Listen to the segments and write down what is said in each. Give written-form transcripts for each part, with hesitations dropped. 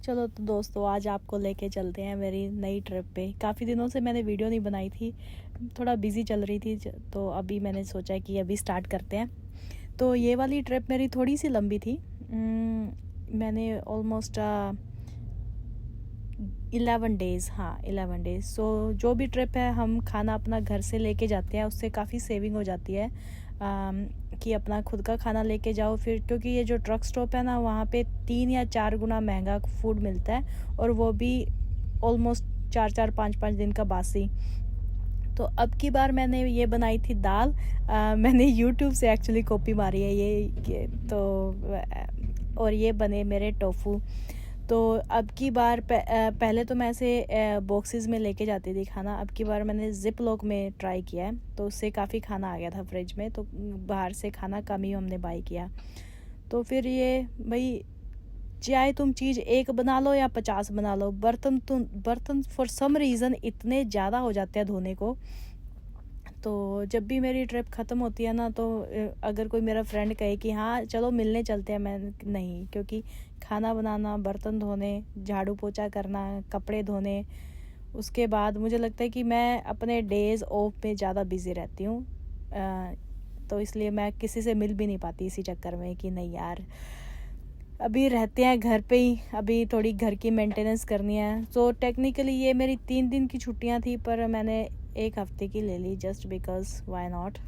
चलो तो दोस्तों आज आपको लेके चलते हैं मेरी नई ट्रिप पे। काफ़ी दिनों से मैंने वीडियो नहीं बनाई थी, थोड़ा बिज़ी चल रही थी, तो अभी मैंने सोचा कि अभी स्टार्ट करते हैं। तो ये वाली ट्रिप मेरी थोड़ी सी लंबी थी। मैंने ऑलमोस्ट 11 डेज़, हाँ 11 डेज़। सो जो भी ट्रिप है हम खाना अपना घर से लेके जाते हैं, उससे काफ़ी सेविंग हो जाती है। कि अपना खुद का खाना लेके जाओ, फिर क्योंकि ये जो ट्रक स्टॉप है ना, वहाँ पे 3 या 4 गुना महंगा फूड मिलता है, और वो भी ऑलमोस्ट 4-4 5-5 दिन का बासी। तो अब की बार मैंने ये बनाई थी दाल। मैंने यूट्यूब से एक्चुअली कॉपी मारी है ये तो और ये बने मेरे टोफू। तो अब की बार पहले तो मैं ऐसे बॉक्सेस में लेके जाती थी खाना, अब की बार मैंने ज़िप लॉक में ट्राई किया है, तो उससे काफ़ी खाना आ गया था फ्रिज में। तो बाहर से खाना कम ही हमने बाई किया। तो फिर ये भाई, चाहे तुम चीज़ एक बना लो या 50 बना लो, बर्तन फॉर सम रीज़न इतने ज़्यादा हो जाते हैं धोने को। तो जब भी मेरी ट्रिप ख़त्म होती है ना, तो अगर कोई मेरा फ्रेंड कहे कि हाँ चलो मिलने चलते हैं, मैं नहीं, क्योंकि खाना बनाना, बर्तन धोने, झाड़ू पोछा करना, कपड़े धोने, उसके बाद मुझे लगता है कि मैं अपने डेज़ ऑफ में ज़्यादा बिज़ी रहती हूँ। तो इसलिए मैं किसी से मिल भी नहीं पाती इसी चक्कर में कि नहीं यार, अभी रहते हैं घर पे ही, अभी थोड़ी घर की मेंटेनेंस करनी है। सो टेक्निकली ये मेरी 3 दिन की छुट्टियां थी, पर मैंने 1 हफ्ते की ले ली जस्ट बिकॉज वाई नॉट।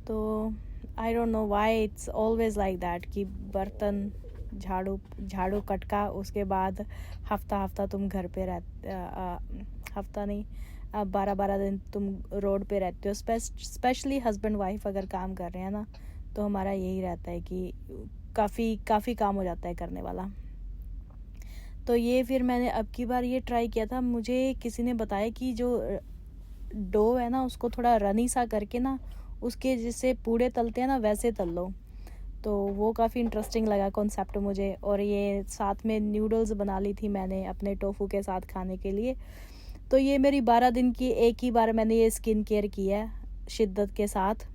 तो I don't know why it's always like that कि बर्तन झाड़ू कटका, उसके बाद हफ्ता तुम घर पे हफ्ता नहीं, 12 दिन तुम रोड पे रहते हो। स्पेशली हस्बैंड वाइफ अगर काम कर रहे हैं ना, तो हमारा यही रहता है कि काफ़ी काम हो जाता है करने वाला। तो ये फिर मैंने अब की बार ये ट्राई किया था। मुझे किसी ने बताया कि जो डो है ना, उसको थोड़ा रनी सा करके ना, उसके जैसे पूड़े तलते हैं ना, वैसे तल लो। तो वो काफ़ी इंटरेस्टिंग लगा कॉन्सेप्ट मुझे। और ये साथ में न्यूडल्स बना ली थी मैंने अपने टोफू के साथ खाने के लिए। तो ये मेरी 12 दिन की एक ही बार मैंने ये स्किन केयर की है शिद्दत के साथ।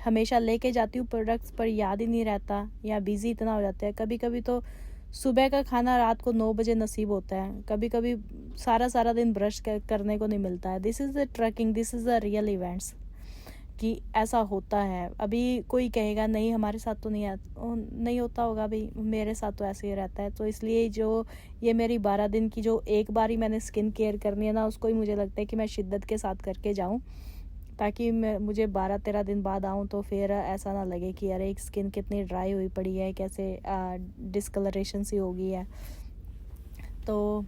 हमेशा लेके जाती हूँ प्रोडक्ट्स, पर याद ही नहीं रहता या बिज़ी इतना हो जाता है। कभी कभी तो सुबह का खाना रात को 9 बजे नसीब होता है, कभी कभी सारा दिन ब्रश करने को नहीं मिलता है। This is the tracking, this is the real events कि ऐसा होता है। अभी कोई कहेगा नहीं हमारे साथ तो नहीं होता होगा, भाई मेरे साथ तो ऐसे ही रहता है। तो इसलिए जो ये मेरी 12 दिन की जो एक बार ही मैंने स्किन केयर करनी है ना, उसको ही मुझे लगता है कि मैं शिद्दत के साथ करके जाऊँ, ताकि मुझे 12-13 दिन बाद आऊँ तो फिर ऐसा ना लगे कि अरे स्किन कितनी ड्राई हुई पड़ी है, कैसे डिस्कलरेशन सी हो गई है। तो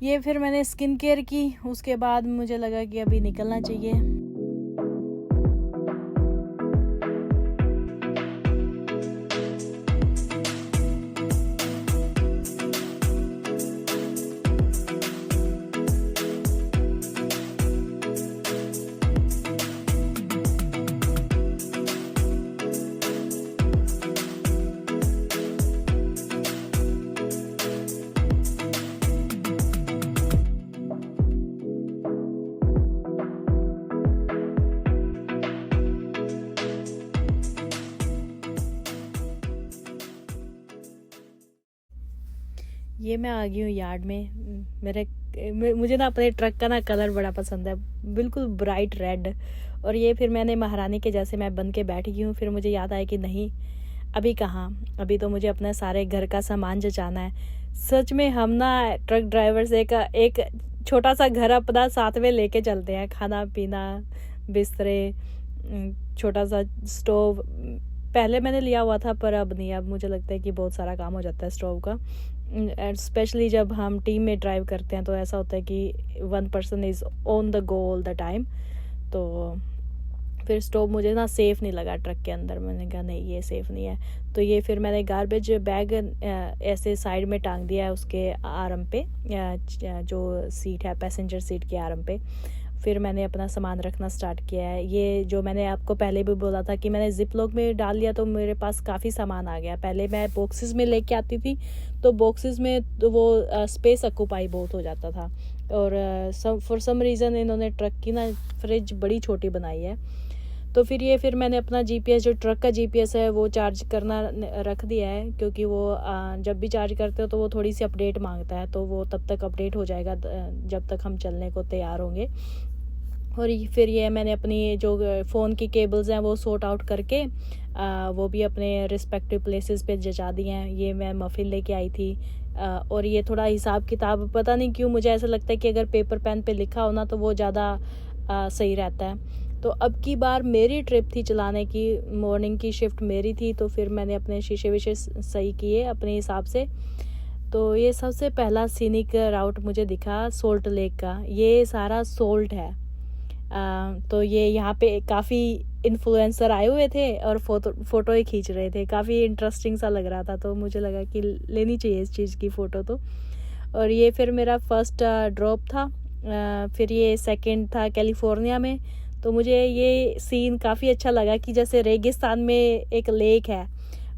ये फिर मैंने स्किन केयर की, उसके बाद मुझे लगा कि अभी निकलना चाहिए। ये मैं आ गई हूँ यार्ड में। मुझे ना अपने ट्रक का ना कलर बड़ा पसंद है, बिल्कुल ब्राइट रेड। और ये फिर मैंने महारानी के जैसे मैं बन के बैठ गई हूँ। फिर मुझे याद आया कि नहीं, अभी कहाँ, अभी तो मुझे अपने सारे घर का सामान जचाना है। सच में हम ना ट्रक ड्राइवर से एक छोटा सा घर अपना साथ में लेके चलते हैं। खाना पीना, बिस्तरे, छोटा सा स्टोव पहले मैंने लिया हुआ था, पर अब नहीं। अब मुझे लगता है कि बहुत सारा काम हो जाता है स्टोव का, स्पेशली जब हम टीम में ड्राइव करते हैं, तो ऐसा होता है कि 1 person is on the go all the time. तो फिर स्टोव मुझे ना सेफ़ नहीं लगा ट्रक के अंदर। मैंने कहा नहीं, ये सेफ़ नहीं है। तो ये फिर मैंने गार्बेज बैग ऐसे साइड में टांग दिया है उसके आर्म पे, जो सीट है पैसेंजर सीट के आर्म पे। फिर मैंने अपना सामान रखना स्टार्ट किया है। ये जो मैंने आपको पहले भी बोला था कि मैंने ज़िप लॉक में डाल लिया, तो मेरे पास काफ़ी सामान आ गया। पहले मैं बॉक्सेस में लेके आती थी, तो बॉक्सेस में तो वो स्पेस ऑक्यूपाई बहुत हो जाता था। और फॉर सम रीज़न इन्होंने ट्रक की ना फ्रिज बड़ी छोटी बनाई है। तो फिर मैंने अपना GPS, जो ट्रक का GPS है, वो चार्ज करना रख दिया है, क्योंकि वो जब भी चार्ज करते हो तो वो थोड़ी सी अपडेट मांगता है, तो वो तब तक अपडेट हो जाएगा जब तक हम चलने को तैयार होंगे। और फिर ये मैंने अपनी जो फ़ोन की केबल्स हैं वो सॉर्ट आउट करके वो भी अपने रिस्पेक्टिव प्लेसेस पे जचा दिए हैं। ये मैं मफ़िन लेके आई थी। और ये थोड़ा हिसाब किताब, पता नहीं क्यों मुझे ऐसा लगता है कि अगर पेपर पेन पे लिखा हो ना तो वो ज़्यादा सही रहता है। तो अब की बार मेरी ट्रिप थी चलाने की, मॉर्निंग की शिफ्ट मेरी थी, तो फिर मैंने अपने शीशे विशे सही किए अपने हिसाब से। तो ये सबसे पहला सीनिक राउट मुझे दिखा सोल्ट लेक का। ये सारा सोल्ट है। तो ये यहाँ पे काफ़ी इन्फ्लुएंसर आए हुए थे और फ़ोटो ही खींच रहे थे। काफ़ी इंटरेस्टिंग सा लग रहा था, तो मुझे लगा कि लेनी चाहिए इस चीज़ की फ़ोटो। तो और ये फिर मेरा फर्स्ट ड्रॉप था। फिर ये सेकंड था कैलिफोर्निया में। तो मुझे ये सीन काफ़ी अच्छा लगा कि जैसे रेगिस्तान में एक लेक है,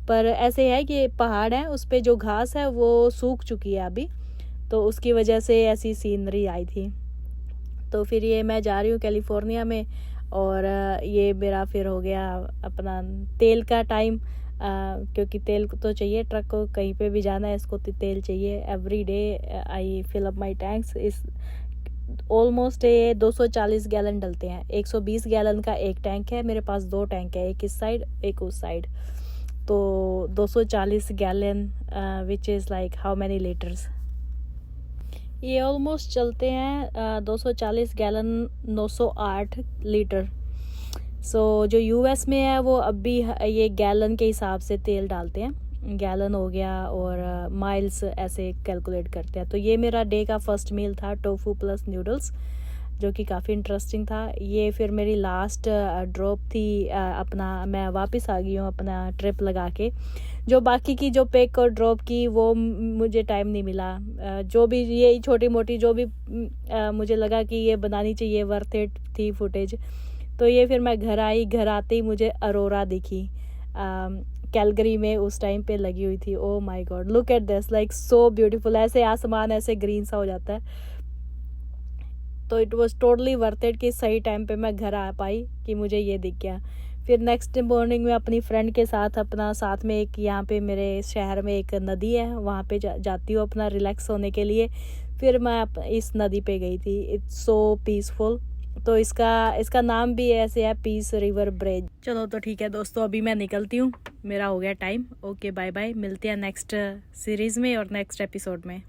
पर ऐसे है कि पहाड़ है, उस पर जो घास है वो सूख चुकी है अभी, तो उसकी वजह से ऐसी सीनरी आई थी। तो फिर ये मैं जा रही हूँ कैलिफोर्निया में, और ये मेरा फिर हो गया अपना तेल का टाइम, क्योंकि तेल तो चाहिए, ट्रक को कहीं पे भी जाना है इसको तेल चाहिए। Every day I fill up my tanks. इस ऑलमोस्ट ये 240 गैलन डलते हैं। 120 गैलन का एक टैंक है, मेरे पास 2 टैंक है, एक इस साइड एक उस साइड। तो 240 gallon which is like how many litres. ये ऑलमोस्ट चलते हैं 240 गैलन 908 लीटर। सो जो यूएस में है वो अब भी ये गैलन के हिसाब से तेल डालते हैं, गैलन हो गया और माइल्स ऐसे कैलकुलेट करते हैं। तो ये मेरा डे का फर्स्ट मील था, टोफू प्लस नूडल्स, जो कि काफ़ी इंटरेस्टिंग था। ये फिर मेरी लास्ट ड्रॉप थी। अपना मैं वापस आ गई हूँ अपना ट्रिप लगा के। जो बाकी की जो पिक और ड्रॉप की वो मुझे टाइम नहीं मिला। जो भी ये छोटी मोटी जो भी मुझे लगा कि ये बनानी चाहिए, वर्थ इट थी फुटेज। तो ये फिर मैं घर आई, घर आते ही मुझे अरोरा दिखी कैलगरी में, उस टाइम पे लगी हुई थी। Oh my God, look at this, like so beautiful. ऐसे आसमान ऐसे ग्रीन सा हो जाता है। तो it was totally worth it कि सही टाइम पे मैं घर आ पाई कि मुझे ये दिख गया। फिर नेक्स्ट मॉर्निंग में अपनी फ्रेंड के साथ अपना साथ में एक यहाँ पे मेरे शहर में एक नदी है, वहाँ पे जाती हूँ अपना रिलैक्स होने के लिए। फिर मैं इस नदी पे गई थी। It's so peaceful. तो इसका नाम भी ऐसे है, पीस रिवर ब्रिज। चलो तो ठीक है दोस्तों, अभी मैं निकलती हूँ, मेरा हो गया टाइम। ओके बाय बाय, मिलते हैं नेक्स्ट सीरीज़ में और नेक्स्ट एपिसोड में।